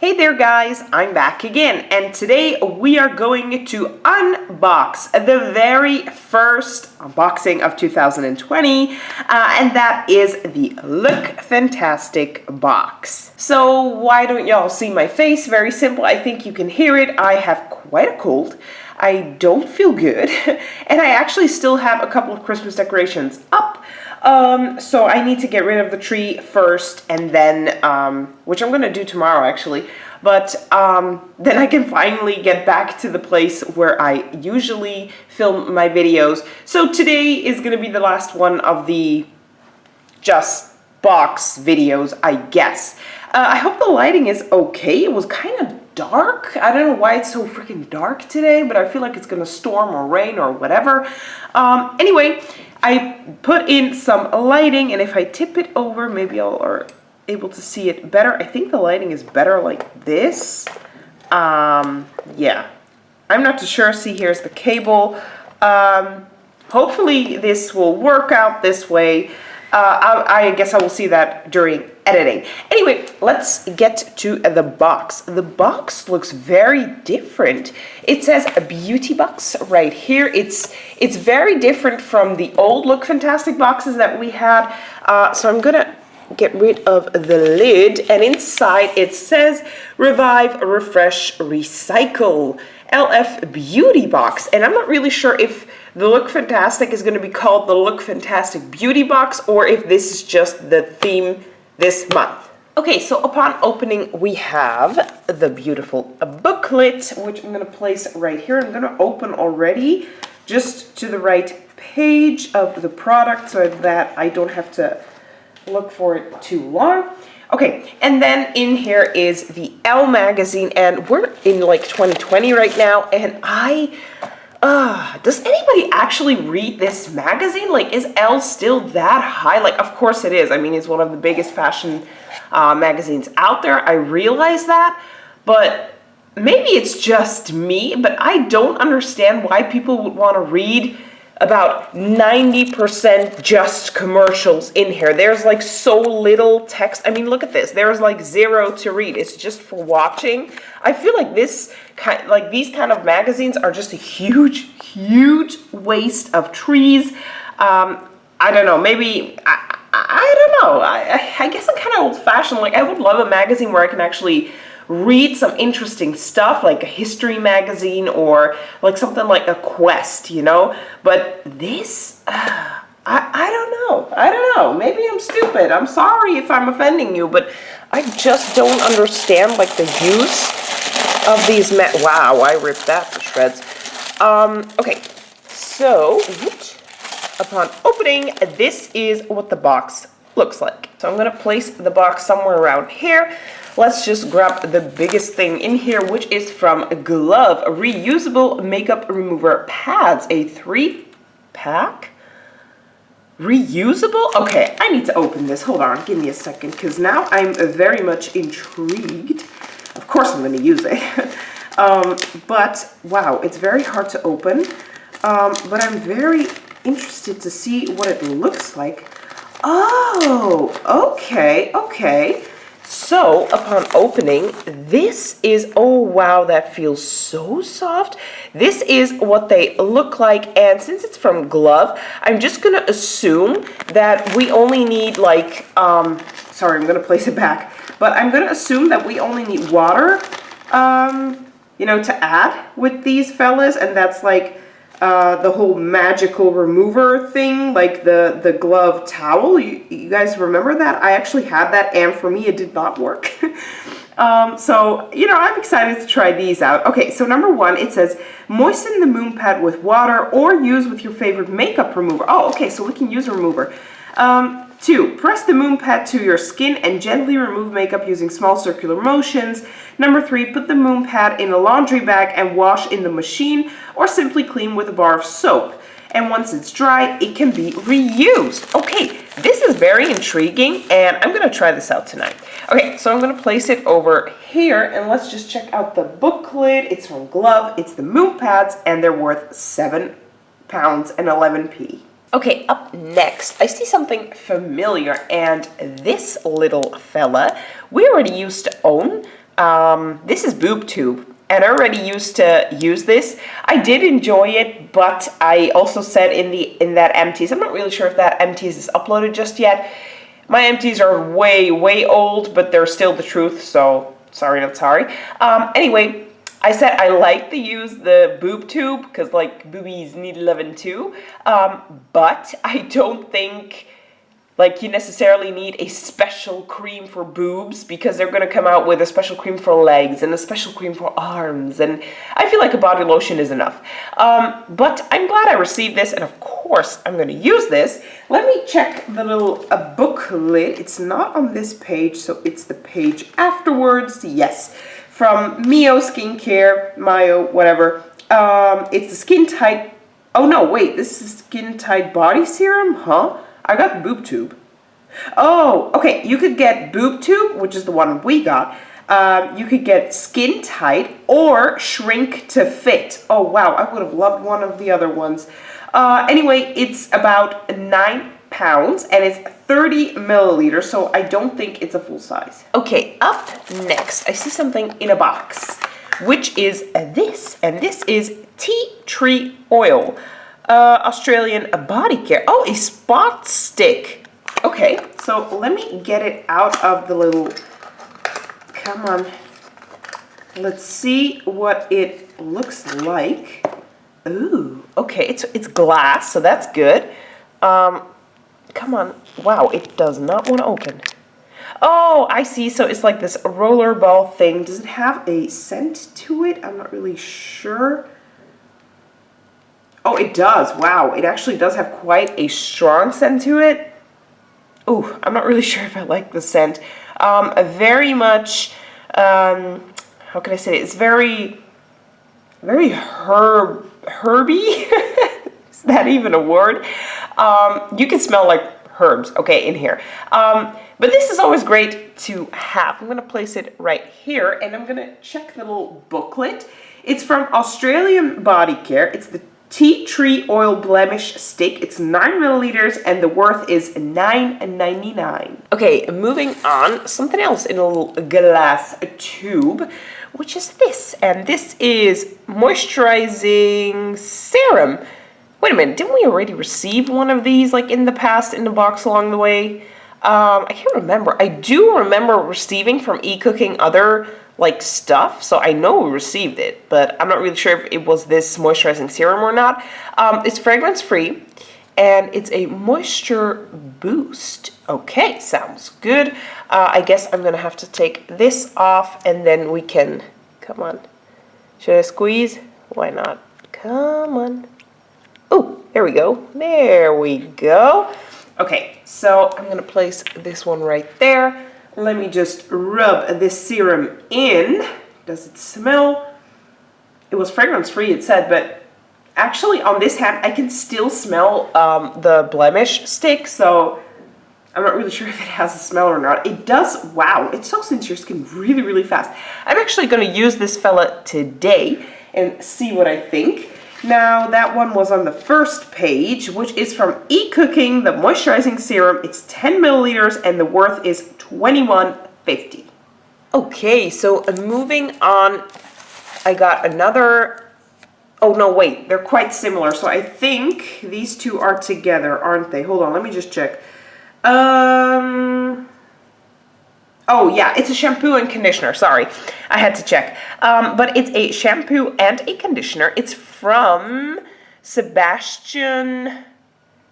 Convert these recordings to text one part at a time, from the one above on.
Hey there guys, I'm back again, and today we are going to unbox the very first unboxing of 2020, and that is the Lookfantastic box. So why don't y'all see my face? Very simple, I think you can hear it. I have quite a cold. I don't feel good, and I actually still have a couple of Christmas decorations up. So I need to get rid of the tree first, and then, which I'm gonna do tomorrow actually, but then I can finally get back to the place where I usually film my videos. So today is gonna be the last one of the just box videos, I guess. I hope the lighting is okay. It was kind of dark. I don't know why it's so freaking dark today, but I feel like it's gonna storm or rain or whatever. Anyway, I put in some lighting, and if I tip it over, maybe y'all are able to see it better. I think the lighting is better like this. Yeah, I'm not too sure. See, here's the cable. Hopefully this will work out this way. I guess I will see that during editing. Anyway, let's get to the box. The box looks very different. It says a beauty box right here. It's very different from the old Lookfantastic boxes that we had. So I'm gonna get rid of the lid, and inside it says Revive, Refresh, Recycle LF Beauty Box. And I'm not really sure if the Lookfantastic is going to be called the Lookfantastic Beauty Box, or if this is just the theme this month. Okay, so upon opening, we have the beautiful booklet, which I'm going to place right here. I'm going to open already just to the right page of the product so that I don't have to look for it too long. Okay, and then in here is the Elle magazine, and we're in like 2020 right now, and does anybody actually read this magazine? Like, is Elle still that high? Like, of course it is. I mean, it's one of the biggest fashion magazines out there. I realize that, but maybe it's just me, but I don't understand why people would want to read about 90% just commercials in here. There's like so little text. I mean, look at this. There's like zero to read. It's just for watching. I feel like these kind of magazines are just a huge waste of trees. I don't know. Maybe I don't know. I guess I'm kind of old-fashioned. Like, I would love a magazine where I can actually read some interesting stuff, like a history magazine or like something like a Quest, you know? But this, I don't know. Maybe I'm stupid. I'm sorry if I'm offending you, but I just don't understand like the use of these wow, I ripped that to shreds. Okay, so upon opening, this is what the box looks like. So I'm gonna place the box somewhere around here. Let's just grab the biggest thing in here, which is from Glove, reusable makeup remover pads, a 3-pack. Reusable? Okay, I need to open this. Hold on, give me a second, because now I'm very much intrigued. Of course I'm going to use it. But, wow, it's very hard to open. But I'm very interested to see what it looks like. Oh, okay. So, upon opening, this is, oh wow, that feels so soft. This is what they look like, and since it's from Glove, I'm just gonna assume that we only need like, sorry, I'm gonna place it back, but I'm gonna assume that we only need water, you know, to add with these fellas, and that's like the whole magical remover thing, like the glove towel. You guys remember that? I actually had that, and for me it did not work. So, you know, I'm excited to try these out. Okay, so number one, it says, moisten the moon pad with water or use with your favorite makeup remover. Oh, okay, so we can use a remover. 2, press the moon pad to your skin and gently remove makeup using small circular motions. Number 3, put the moon pad in a laundry bag and wash in the machine, or simply clean with a bar of soap. And once it's dry, it can be reused. Okay, this is very intriguing, and I'm gonna try this out tonight. Okay, so I'm gonna place it over here, and let's just check out the booklet. It's from Glove, it's the moon pads, and they're worth £7.11. Okay, up next, I see something familiar, and this little fella we already used to own This is Boob Tube, and I already used to use this. I did enjoy it, but I also said in that empties, I'm not really sure if that empties is uploaded just yet. My empties are way old, but they're still the truth, so sorry not sorry. Anyway, I said I like to use the Boob Tube because like boobies need loving too, but I don't think like you necessarily need a special cream for boobs because they're going to come out with a special cream for legs and a special cream for arms, and I feel like a body lotion is enough. But I'm glad I received this, and of course I'm going to use this. Let me check the little booklet. It's not on this page, so it's the page afterwards. Yes, from Mio Skincare, Mio, whatever. It's the Skin Tight. Oh no, wait, this is Skin Tight Body Serum, huh? I got Boob Tube. Oh, okay. You could get Boob Tube, which is the one we got. You could get Skin Tight or Shrink to Fit. Oh, wow. I would have loved one of the other ones. Anyway, it's about 9 pounds and it's 30 milliliters, so I don't think it's a full size. Okay, up next, I see something in a box, which is this, and this is tea tree oil. Australian body care. Oh, a spot stick. Okay, so let me get it out of the little, come on. Let's see what it looks like. Ooh, okay, it's glass, so that's good. Come on. Wow, it does not want to open. Oh, I see. So it's like this roller ball thing. Does it have a scent to it? I'm not really sure. Oh, it does. Wow, it actually does have quite a strong scent to it. Ooh, I'm not really sure if I like the scent. Very much, how can I say it? It's very herby. Is that even a word? You can smell like herbs, okay, in here. But this is always great to have. I'm going to place it right here, and I'm going to check the little booklet. It's from Australian Body Care. It's the tea tree oil blemish stick. It's 9 milliliters and the worth is $9.99. Okay, moving on. Something else in a little glass tube, which is this. And this is moisturizing serum. Wait a minute, didn't we already receive one of these like in the past in the box along the way? I can't remember. I do remember receiving from eCooking other like stuff, so I know we received it, but I'm not really sure if it was this moisturizing serum or not. It's fragrance free and it's a moisture boost. Okay, sounds good. I guess I'm gonna have to take this off and then we can, come on, should I squeeze? Why not? Come on. Oh, there we go. There we go. Okay, so I'm gonna place this one right there. Let me just rub this serum in. Does it smell? It was fragrance free, it said, but actually on this hand, I can still smell the blemish stick, so I'm not really sure if it has a smell or not. It does, wow, it soaks into your skin really, really fast. I'm actually gonna use this fella today and see what I think. Now, that one was on the first page, which is from eCooking, the moisturizing serum. It's 10 milliliters and the worth is $21.50. Okay, so moving on, I got another, oh no, wait, they're quite similar. So I think these two are together, aren't they? Hold on, let me just check. Oh yeah, it's a shampoo and conditioner. Sorry, I had to check. But it's a shampoo and a conditioner. It's from Sebastian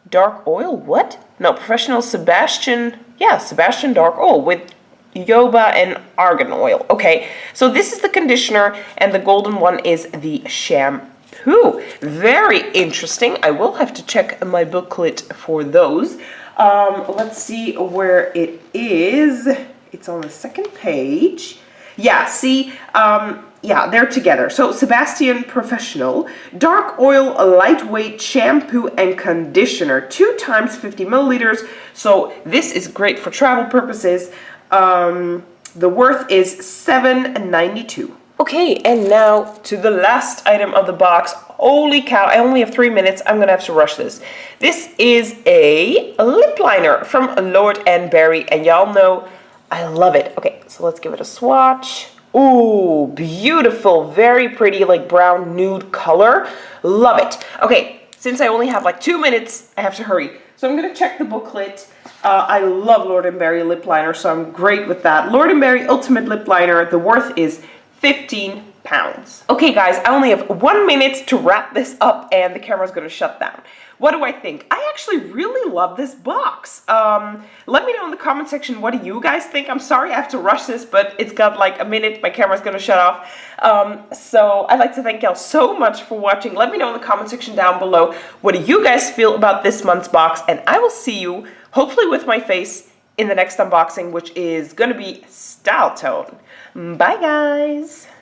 Dark Oil. What? No, Professional Sebastian. Yeah, Sebastian Dark Oil with jojoba and argan oil. Okay, so this is the conditioner and the golden one is the shampoo. Very interesting. I will have to check my booklet for those. Let's see where it is. It's on the second page. Yeah, see, yeah, they're together. So, Sebastian Professional, Dark Oil Lightweight Shampoo and Conditioner, 2 times 50 milliliters. So, this is great for travel purposes. The worth is $7.92. Okay, and now to the last item of the box. Holy cow, I only have 3 minutes. I'm gonna have to rush this. This is a lip liner from Lord & Berry, and y'all know I love it. Okay, so let's give it a swatch. Ooh, beautiful, very pretty, like brown nude color. Love it. Okay, since I only have like 2 minutes, I have to hurry. So I'm gonna check the booklet. I love Lord & Berry lip liner, so I'm great with that. Lord & Berry Ultimate Lip Liner, the worth is £15. Okay guys, I only have 1 minute to wrap this up and the camera's gonna shut down. What do I think? I actually really love this box. Let me know in the comment section, what do you guys think? I'm sorry I have to rush this, but it's got like a minute, my camera's gonna shut off. So I'd like to thank y'all so much for watching. Let me know in the comment section down below, what do you guys feel about this month's box? And I will see you, hopefully with my face, in the next unboxing, which is gonna be StyleTone. Bye guys!